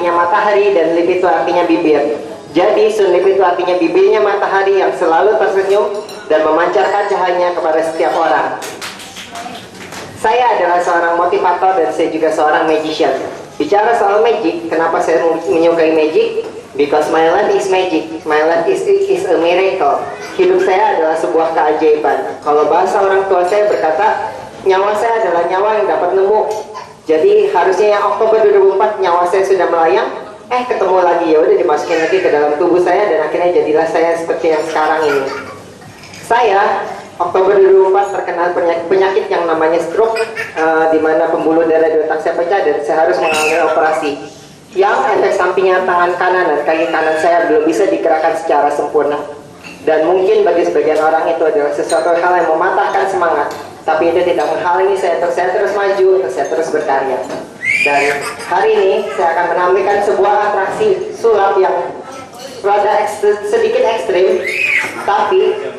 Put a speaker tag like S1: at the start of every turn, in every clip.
S1: artinya matahari dan lip itu artinya bibir. Jadi sun lip itu artinya bibirnya matahari yang selalu tersenyum dan memancarkan cahayanya kepada setiap orang. Saya adalah seorang motivator dan saya juga seorang magician. Bicara soal magic, kenapa saya menyukai magic? Because my life is magic. My life is a miracle. Hidup saya adalah sebuah keajaiban. Kalau bahasa orang tua saya berkata, nyawa saya adalah nyawa yang dapat nemu. Jadi harusnya yang Oktober 2004 nyawa saya sudah melayang, ketemu lagi, ya udah dimasukin lagi ke dalam tubuh saya dan akhirnya jadilah saya seperti yang sekarang ini. Saya Oktober 2004 terkena penyakit yang namanya stroke, di mana pembuluh darah di otak saya pecah dan saya harus mengalami operasi. Yang efek sampingnya tangan kanan dan kaki kanan saya belum bisa digerakkan secara sempurna. Dan mungkin bagi sebagian orang itu adalah sesuatu hal yang mematahkan semangat. Tapi itu tidak menghalangi saya terus maju, saya terus berkarya. Dan hari ini saya akan menampilkan sebuah atraksi sulap yang rada sedikit ekstrim, tapi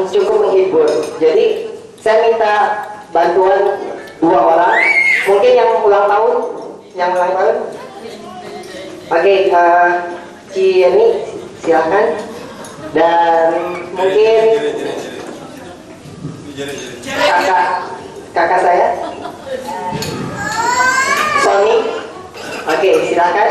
S1: cukup menghibur. Jadi saya minta bantuan 2 orang, mungkin yang ulang tahun. Oke, Cieni silakan. Dan mungkin kakak saya Sony. Oke, silakan.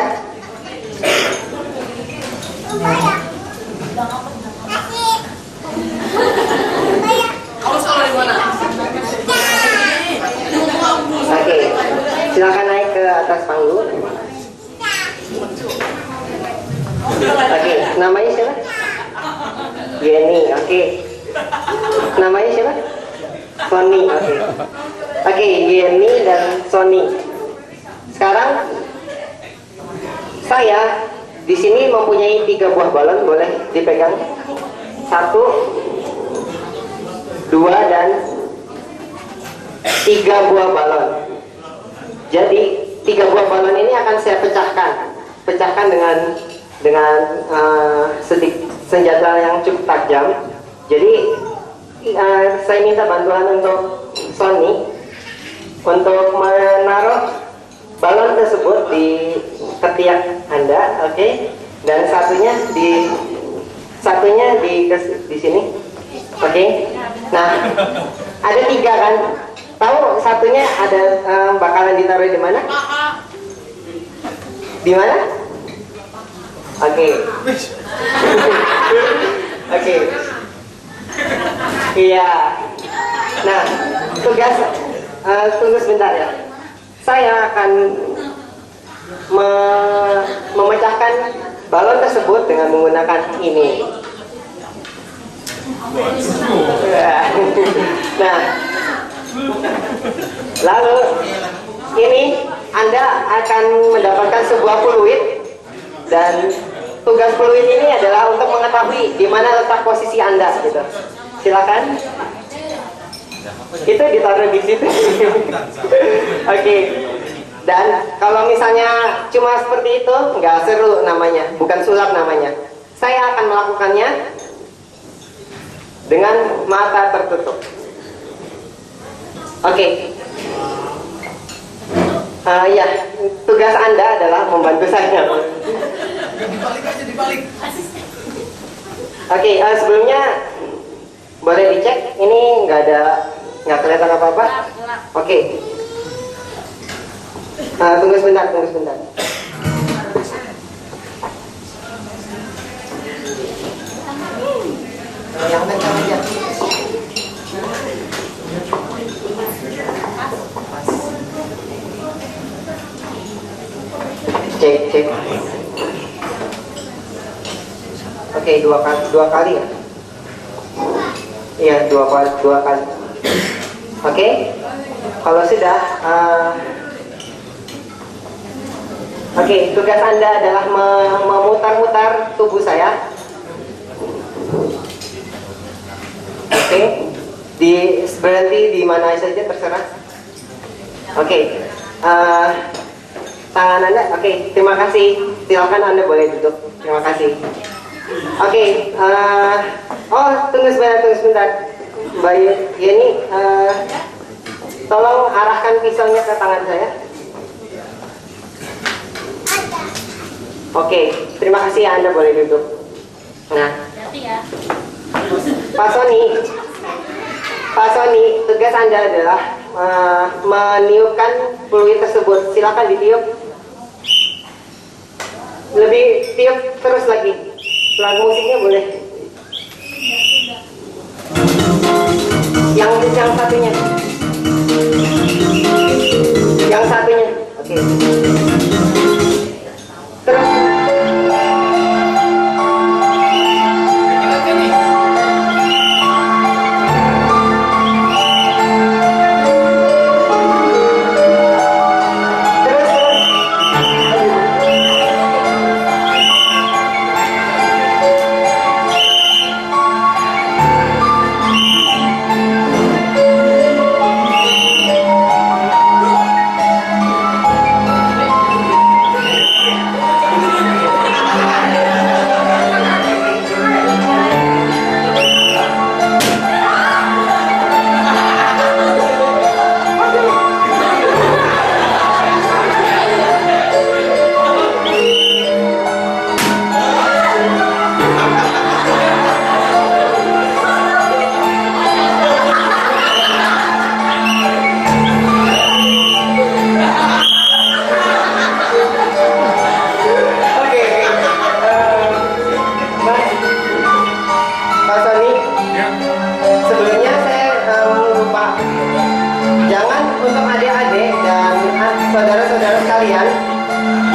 S2: Kamu sekolah di mana?
S1: Oke, silakan naik ke atas panggung. Oke, namanya siapa? Yeni. Oke. Namanya siapa? Sony. Oke. Oke, Yeni dan Sony. Sekarang saya di sini mempunyai 3 buah balon, boleh dipegang. 1, 2, dan 3 buah balon. Jadi 3 buah balon ini akan saya pecahkan dengan senjata yang cukup tajam. Jadi saya minta bantuan untuk Sony untuk menaruh balon tersebut di ketiak Anda, oke? Dan satunya di sini, oke? Nah, ada 3 kan? Tahu satunya ada bakalan ditaruh di mana? Di mana? Oke. Oke. Iya. Nah, tunggu sebentar ya. Saya akan memecahkan balon tersebut dengan menggunakan ini. Nah, lalu ini Anda akan mendapatkan sebuah fluid, dan tugas fluid ini adalah untuk mengetahui di mana letak posisi Anda, gitu. Silakan. Itu ditaruh di situ. Oke. Dan kalau misalnya cuma seperti itu, nggak seru namanya, bukan sulap namanya. Saya akan melakukannya dengan mata tertutup. Oke. Ya, tugas Anda adalah membantu saya.
S2: Dibalik.
S1: Oke, sebelumnya boleh dicek, ini nggak kelihatan apa-apa. Oke. Tunggu sebentar. Yang kencang aja. Cek. Oke, dua kali ya? Iya, dua kali. Oke, kalau sudah, oke, tugas Anda adalah memutar-mutar tubuh saya. Oke, berhenti di mana saja terserah. Oke, tangan Anda. Oke, terima kasih. Silakan Anda boleh duduk. Terima kasih. Oke, tunggu sebentar. Mbak Yeni, tolong arahkan pisaunya ke tangan saya. Oke, terima kasih ya, Anda boleh duduk. Nah,
S2: Hati ya.
S1: Pak Sony, tugas Anda adalah meniupkan peluit tersebut. Silakan ditiup. Lebih tiup terus lagi. Lagu musiknya boleh. Yang satunya. Yang satunya. Oke. Terus. Pak Sony, sebelumnya saya lupa, jangan untuk adik-adik dan saudara-saudara sekalian,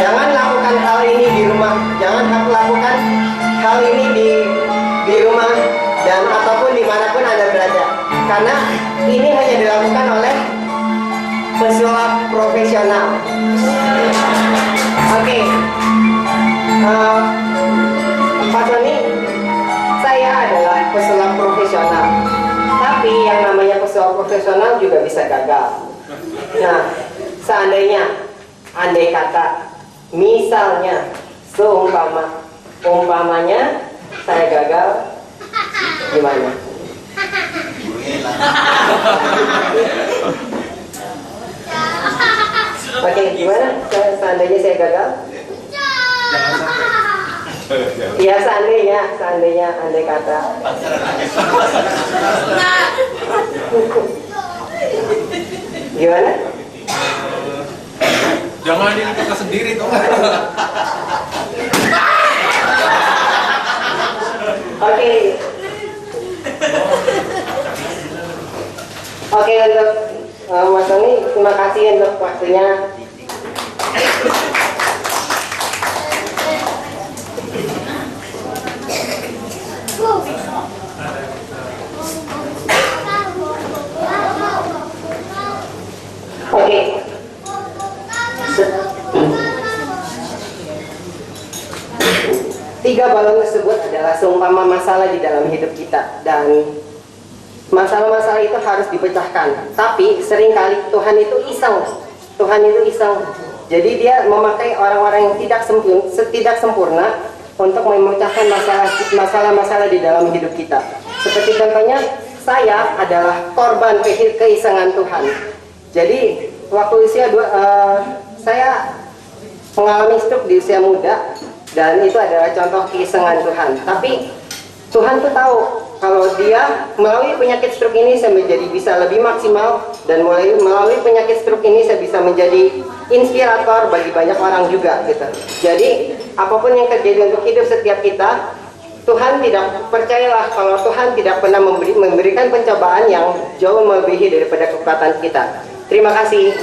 S1: jangan lakukan hal ini di rumah, jangan lakukan hal ini di rumah dan ataupun dimanapun Anda berada, karena ini hanya dilakukan oleh pesulap profesional. Oke. Pak Sony, saya adalah pesulap profesional. Tapi yang namanya pesulap profesional juga bisa gagal. Nah, seandainya, andai kata, misalnya, umpamanya saya gagal, gimana? Oke, gimana? Seandainya saya gagal? Ya seandainya, andai kata. Gimana?
S3: Jangan ini kita sendiri tuh.
S1: Oke. Oke, untuk Mas Sony, terima kasih untuk waktunya. Oke. Tiga balon tersebut adalah seumpama masalah di dalam hidup kita, dan masalah-masalah itu harus dipecahkan. Tapi seringkali Tuhan itu iseng. Jadi dia memakai orang-orang yang tidak sempurna untuk memecahkan masalah-masalah di dalam hidup kita. Seperti contohnya, saya adalah korban keisengan Tuhan. Jadi waktu saya mengalami stroke di usia muda, dan itu adalah contoh keisengan Tuhan. Tapi Tuhan tuh tahu kalau dia melalui penyakit stroke ini saya bisa lebih maksimal, dan melalui penyakit stroke ini saya bisa menjadi inspirator bagi banyak orang juga gitu. Jadi apapun yang terjadi untuk hidup setiap kita, Tuhan tidak, percayalah kalau Tuhan tidak pernah memberikan pencobaan yang jauh melebihi daripada kekuatan kita. Terima kasih.